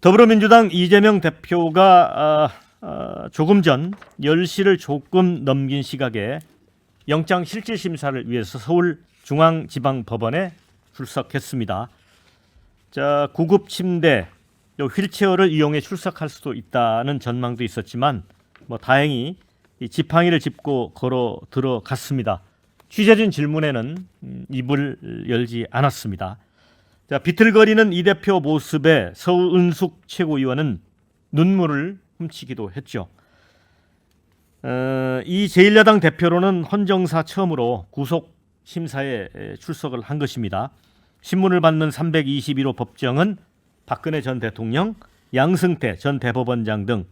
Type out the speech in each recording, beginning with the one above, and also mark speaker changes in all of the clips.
Speaker 1: 더불어민주당 이재명 대표가 조금 전 10시를 조금 넘긴 시각에 영장실질심사를 위해서 서울중앙지방법원에 출석했습니다. 자, 구급 침대, 휠체어를 이용해 출석할 수도 있다는 전망도 있었지만 다행히 이 지팡이를 짚고 걸어 들어갔습니다. 취재진 질문에는 입을 열지 않았습니다. 자, 비틀거리는 이 대표 모습에 서은숙 최고위원은 눈물을 훔치기도 했죠. 이 제1야당 대표로는 헌정사 처음으로 구속 심사에 출석을 한 것입니다. 신문을 받는 321호 법정은 박근혜 전 대통령, 양승태 전 대법원장 등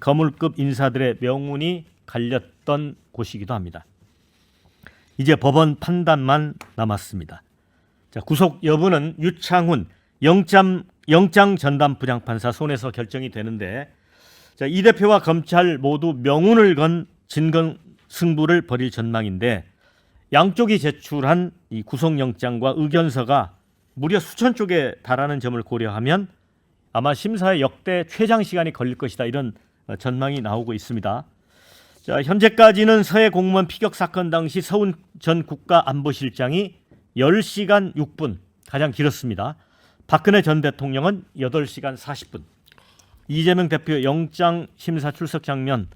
Speaker 1: 거물급 인사들의 명운이 갈렸던 곳이기도 합니다. 이제 법원 판단만 남았습니다. 자, 구속 여부는 유창훈 영장 전담 부장판사 손에서 결정이 되는데, 자, 이 대표와 검찰 모두 명운을 건 진검 승부를 벌일 전망인데, 양쪽이 제출한 이 구속영장과 의견서가 무려 수천 쪽에 달하는 점을 고려하면 아마 심사에 역대 최장 시간이 걸릴 것이다, 이런 전망이 나오고 있습니다. 자, 현재까지는 서해 공무원 피격 사건 당시 서훈 전 국가안보실장이 10시간 6분, 가장 길었습니다. 박근혜 전 대통령은 8시간 40분. 이재명 대표 영장 심사 출석 장면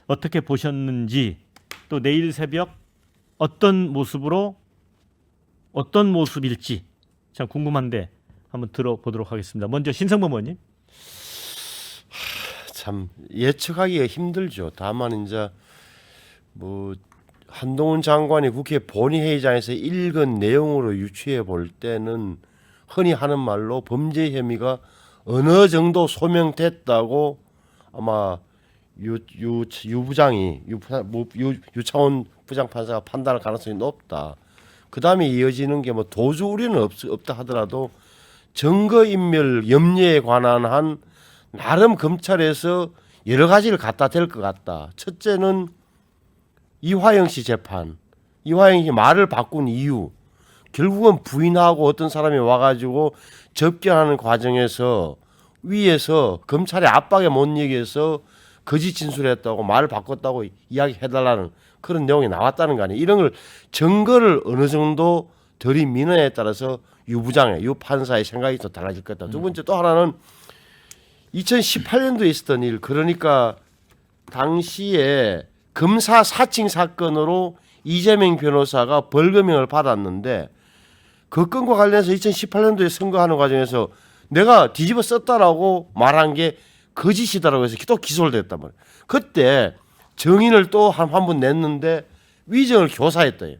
Speaker 1: 어떻게 보셨는지, 또 내일 새벽 어떤 모습일지 참 궁금한데 한번 들어보도록 하겠습니다. 먼저 신성범 의원님.
Speaker 2: 참 예측하기가 힘들죠. 다만 이제 한동훈 장관이 국회 본회의장에서 읽은 내용으로 유추해 볼 때는 흔히 하는 말로 범죄 혐의가 어느 정도 소명됐다고 아마 유창훈 부장판사가 판단할 가능성이 높다. 그 다음에 이어지는 게 도주 우려는 없다 하더라도 증거인멸 염려에 관한 한 나름 검찰에서 여러 가지를 갖다 댈 것 같다. 첫째는 이화영 씨 재판, 이화영 씨 말을 바꾼 이유, 결국은 부인하고 어떤 사람이 와가지고 접견하는 과정에서 위에서 검찰의 압박에 못 이겨서 거짓 진술했다고 말을 바꿨다고 이야기해달라는 그런 내용이 나왔다는 거 아니에요. 이런 걸 증거를 어느 정도 들이미느냐에 따라서 유 판사의 생각이 또 달라질 것 같다. 두 번째 또 하나는 2018년도에 있었던 일, 그러니까 당시에 검사 사칭 사건으로 이재명 변호사가 벌금형을 받았는데, 그 건과 관련해서 2018년도에 선거하는 과정에서 내가 뒤집어 썼다라고 말한 게 거짓이다라고 해서 또 기소를 됐단 말이에요. 그때 정인을 또 한 번 냈는데 위증을 교사했대요.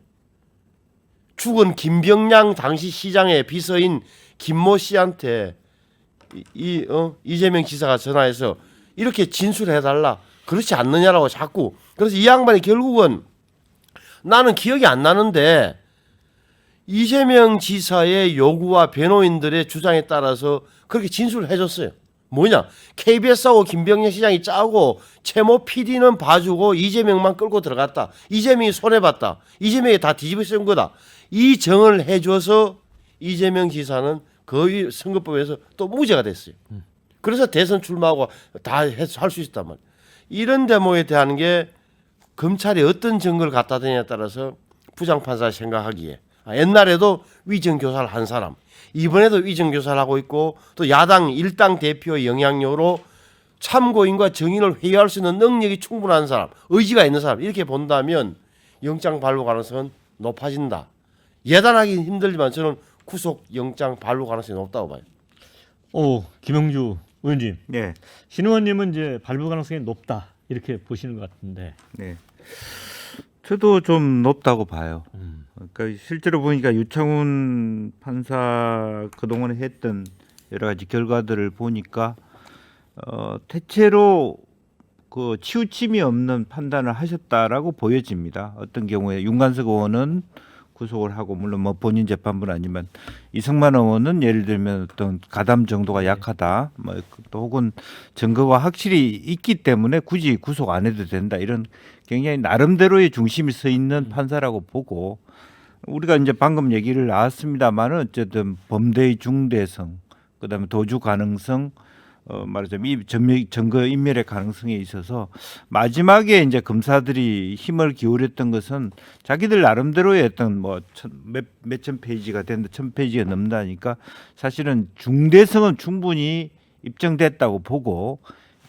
Speaker 2: 죽은 김병량 당시 시장의 비서인 김모 씨한테 이재명 지사가 전화해서 이렇게 진술해달라, 그렇지 않느냐라고 자꾸. 그래서 이 양반이 결국은 나는 기억이 안 나는데 이재명 지사의 요구와 변호인들의 주장에 따라서 그렇게 진술을 해줬어요. 뭐냐, KBS하고 김병현 시장이 짜고 최모 PD는 봐주고 이재명만 끌고 들어갔다. 이재명이 손해봤다. 이재명이 다 뒤집어 쓴 거다. 이 정을 해줘서 이재명 지사는 거의 선거법에서 또 무죄가 됐어요. 그래서 대선 출마하고 다 해서 할 수 있단 말이에요. 이런 대목에 대한 게 검찰이 어떤 증거를 갖다 대냐에 따라서 부장판사 생각하기에 옛날에도 위정교사를 한 사람, 이번에도 위정교사를 하고 있고, 또 야당 일당 대표의 영향력으로 참고인과 정인을 회유할 수 있는 능력이 충분한 사람, 의지가 있는 사람, 이렇게 본다면 영장 발부 가능성은 높아진다. 예단하기는 힘들지만 저는 구속 영장 발부 가능성이 높다고 봐요.
Speaker 1: 김영주 의원님.
Speaker 3: 네.
Speaker 1: 신 의원님은 이제 발부 가능성이 높다, 이렇게 보시는 것 같은데.
Speaker 3: 네. 저도 좀 높다고 봐요. 그러니까 실제로 보니까 유창훈 판사 그동안 했던 여러 가지 결과들을 보니까 대체로 그 치우침이 없는 판단을 하셨다라고 보여집니다. 어떤 경우에 윤관석 의원은 구속을 하고, 물론 본인 재판부는 아니지만 이승만 의원은 예를 들면 어떤 가담 정도가 약하다, 또 혹은 증거가 확실히 있기 때문에 굳이 구속 안 해도 된다, 이런 굉장히 나름대로의 중심이 서 있는 판사라고 보고, 우리가 이제 방금 얘기를 나왔습니다만은 어쨌든 범죄의 중대성, 그다음에 도주 가능성, 말하자면 증거 인멸의 가능성에 있어서 마지막에 이제 검사들이 힘을 기울였던 것은 자기들 나름대로의 어떤 뭐 몇천 페이지가 된다, 1000페이지가 넘다니까 사실은 중대성은 충분히 입증됐다고 보고,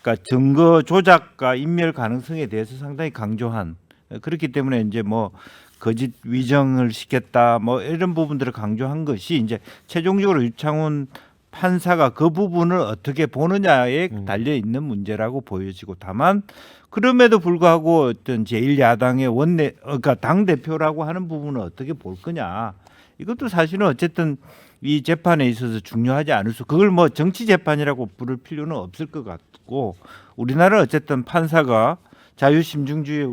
Speaker 3: 그러니까 증거 조작과 인멸 가능성에 대해서 상당히 강조한, 그렇기 때문에 이제 뭐 거짓 위정을 시켰다 뭐 이런 부분들을 강조한 것이 이제 최종적으로 유창훈 판사가 그 부분을 어떻게 보느냐에 달려 있는 문제라고 보여지고, 다만 그럼에도 불구하고 어떤 제1야당의 그러니까 당 대표라고 하는 부분을 어떻게 볼 거냐, 이것도 사실은 어쨌든 이 재판에 있어서 중요하지 않을 수, 그걸 뭐 정치 재판이라고 부를 필요는 없을 것 같고, 우리나라 어쨌든 판사가 자유심증주의에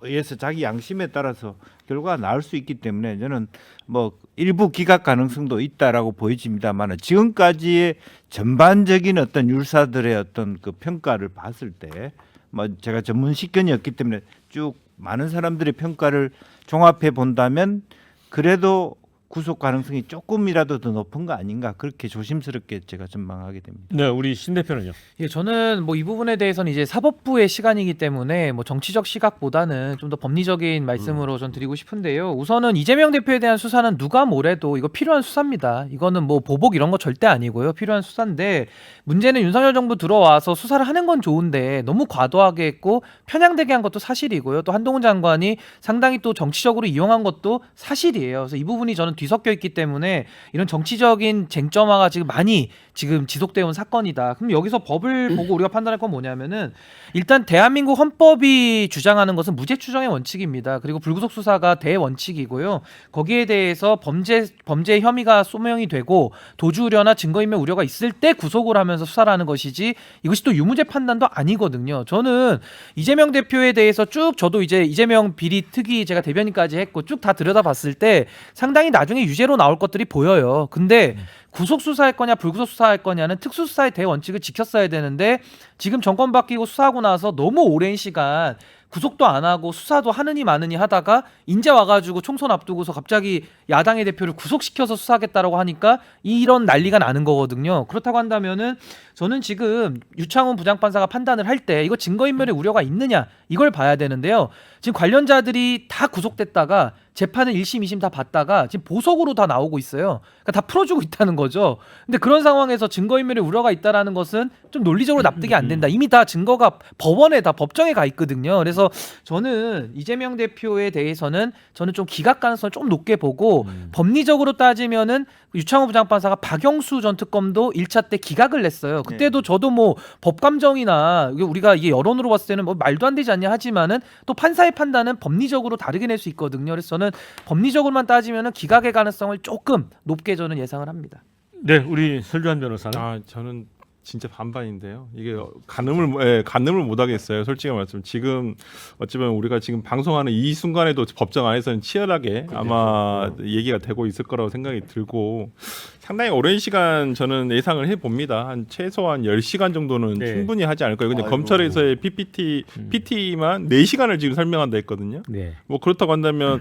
Speaker 3: 의해서 자기 양심에 따라서 결과가 나올 수 있기 때문에 저는 뭐 일부 기각 가능성도 있다라고 보여집니다만, 지금까지의 전반적인 어떤 율사들의 어떤 그 평가를 봤을 때, 뭐 제가 전문 식견이었기 때문에 쭉 많은 사람들의 평가를 종합해 본다면 그래도 구속 가능성이 조금이라도 더 높은 거 아닌가, 그렇게 조심스럽게 제가 전망하게 됩니다.
Speaker 1: 네, 우리 신 대표는요.
Speaker 4: 예, 저는 뭐 이 부분에 대해서는 이제 사법부의 시간이기 때문에 뭐 정치적 시각보다는 좀 더 법리적인 말씀으로 전 드리고 싶은데요. 우선은 이재명 대표에 대한 수사는 누가 뭐래도 이거 필요한 수사입니다. 이거는 뭐 보복 이런 거 절대 아니고요. 필요한 수사인데, 문제는 윤석열 정부 들어와서 수사를 하는 건 좋은데 너무 과도하게 했고 편향되게 한 것도 사실이고요. 또 한동훈 장관이 상당히 또 정치적으로 이용한 것도 사실이에요. 그래서 이 부분이 저는 뒤섞여 있기 때문에 이런 정치적인 쟁점화가 지금 많이 지속되어 온 사건이다. 그럼 여기서 법을 보고 우리가 판단할 건 뭐냐면은, 일단 대한민국 헌법이 주장하는 것은 무죄 추정의 원칙입니다. 그리고 불구속 수사가 대원칙이고요. 거기에 대해서 범죄 혐의가 소명이 되고 도주 우려나 증거인멸 우려가 있을 때 구속을 하면서 수사를 하는 것이지, 이것이 또 유무죄 판단도 아니거든요. 저는 이재명 대표에 대해서 쭉, 저도 이제 이재명 비리 특위 제가 대변인까지 했고 쭉 다 들여다봤을 때 상당히 나중에 유죄로 나올 것들이 보여요. 근데 구속 수사할 거냐 불구속 수사할 거냐는 특수수사의 대원칙을 지켰어야 되는데, 지금 정권 바뀌고 수사하고 나서 너무 오랜 시간 구속도 안 하고 수사도 하느니 마느니 하다가 이제 와가지고 총선 앞두고서 갑자기 야당의 대표를 구속시켜서 수사하겠다라고 하니까 이런 난리가 나는 거거든요. 그렇다고 한다면은 저는 지금 유창훈 부장판사가 판단을 할 때 이거 증거인멸의 우려가 있느냐, 이걸 봐야 되는데요. 지금 관련자들이 다 구속됐다가 재판을 1심, 2심 다 받다가 지금 보석으로 다 나오고 있어요. 그러니까 다 풀어주고 있다는 거죠. 근데 그런 상황에서 증거인멸의 우려가 있다라는 것은 좀 논리적으로 납득이 안 된다. 이미 다 증거가 법원에 다 법정에 가 있거든요. 그래서 저는 이재명 대표에 대해서는 저는 좀 기각 가능성을 좀 높게 보고, 법리적으로 따지면은 유창호 부장판사가 박영수 전 특검도 1차 때 기각을 냈어요. 그때도 저도 뭐 법감정이나 우리가 이게 여론으로 봤을 때는 뭐 말도 안 되지 않냐 하지만은 또 판사의 판단은 법리적으로 다르게 낼 수 있거든요. 그래서 저는 법리적으로만 따지면은 기각의 가능성을 조금 높게 저는 예상을 합니다.
Speaker 1: 네, 우리 설주한 변호사는.
Speaker 5: 저는 진짜 반반인데요. 이게 가늠을 못 하겠어요. 솔직히 말씀. 지금 어찌보면 우리가 지금 방송하는 이 순간에도 법정 안에서는 치열하게 아마 얘기가 되고 있을 거라고 생각이 들고, 상당히 오랜 시간 저는 예상을 해봅니다. 한 최소한 10시간 정도는
Speaker 1: 네.
Speaker 5: 충분히 하지 않을까요? 근데
Speaker 2: 아이고.
Speaker 5: 검찰에서의 PT만 4시간을 지금 설명한다 했거든요.
Speaker 1: 네.
Speaker 5: 뭐 그렇다고 한다면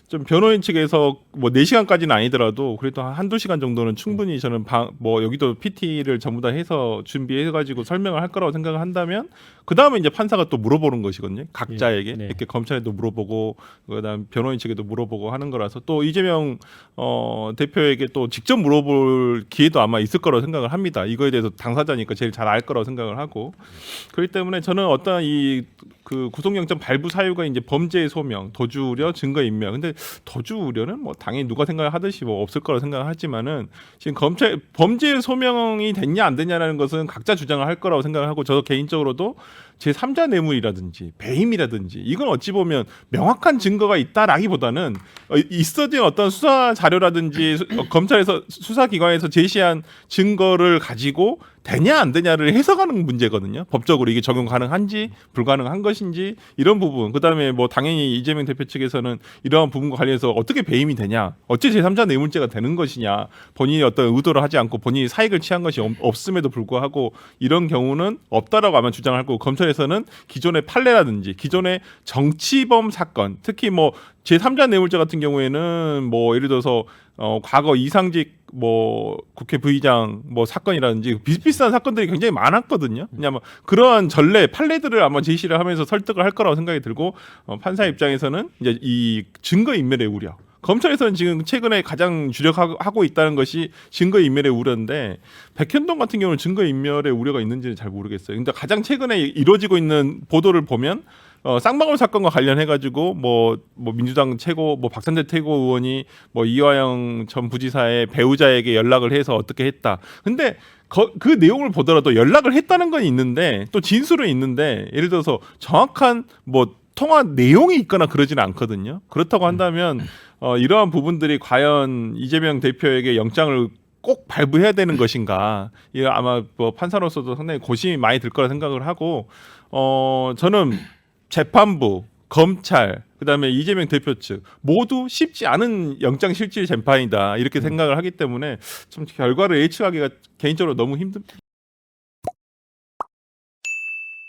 Speaker 5: 좀 변호인 측에서 뭐 4시간까지는 아니더라도 그래도 한두 시간 정도는 충분히 저는 뭐 여기도 PT를 전부 다 해서 준비해가지고 설명을 할 거라고 생각을 한다면, 그 다음에 이제 판사가 또 물어보는 것이거든요. 각자에게.
Speaker 1: 네.
Speaker 5: 이렇게 검찰에도 물어보고 그다음 변호인 측에도 물어보고 하는 거라서, 또 이재명 대표에게 또 직접 물어볼 기회도 아마 있을 거라고 생각을 합니다. 이거에 대해서 당사자니까 제일 잘 알 거라고 생각을 하고, 그렇기 때문에 저는 어떤 그 구속영장 발부 사유가 이제 범죄 소명, 도주 우려, 증거 인멸. 근데 도주 우려는 뭐 당연히 누가 생각을 하듯이 뭐 없을 거라고 생각을 하지만은, 지금 범죄 소명이 됐냐 안 됐냐라는 것은 각자 주장을 할 거라고 생각을 하고, 저 개인적으로도 제3자 뇌물이라든지 배임이라든지 이건 어찌 보면 명확한 증거가 있다라기보다는 있어진 어떤 수사 자료라든지 검찰에서 수사기관에서 제시한 증거를 가지고 되냐 안 되냐를 해석하는 문제거든요. 법적으로 이게 적용 가능한지 불가능한 것인지 이런 부분. 그다음에 뭐 당연히 이재명 대표 측에서는 이러한 부분과 관련해서 어떻게 배임이 되냐, 어째 제3자 뇌물죄가 되는 것이냐, 본인이 어떤 의도를 하지 않고 본인이 사익을 취한 것이 없음에도 불구하고 이런 경우는 없다라고 아마 주장할 거고, 검찰에서는 기존의 판례라든지 기존의 정치범 사건, 특히 뭐 제3자 뇌물죄 같은 경우에는 뭐 예를 들어서 과거 이상직 뭐 국회 부의장 뭐 사건이라든지 비슷비슷한 사건들이 굉장히 많았거든요. 왜냐하면 그러한 전례 판례들을 아마 제시를 하면서 설득을 할 거라고 생각이 들고 판사 입장에서는 이제 이 증거 인멸의 우려. 검찰에서는 지금 최근에 가장 주력하고 있다는 것이 증거 인멸의 우려인데 백현동 같은 경우는 증거 인멸의 우려가 있는지는 잘 모르겠어요. 근데 가장 최근에 이루어지고 있는 보도를 보면 쌍방울 사건과 관련해 가지고 뭐 민주당 최고 뭐 박찬대 최고의원이 뭐 이화영 전 부지사의 배우자에게 연락을 해서 어떻게 했다. 근데 그 내용을 보더라도 연락을 했다는 건 있는데 또 진술은 있는데 예를 들어서 정확한 뭐 통화 내용이 있거나 그러지는 않거든요. 그렇다고 한다면 이러한 부분들이 과연 이재명 대표에게 영장을 꼭 발부해야 되는 것인가? 이 아마 뭐 판사로서도 상당히 고심이 많이 들 거라 생각을 하고 저는 재판부, 검찰, 그다음에 이재명 대표 측 모두 쉽지 않은 영장 실질 재판이다 이렇게 생각을 하기 때문에 참 결과를 예측하기가 개인적으로 너무 힘듭니다.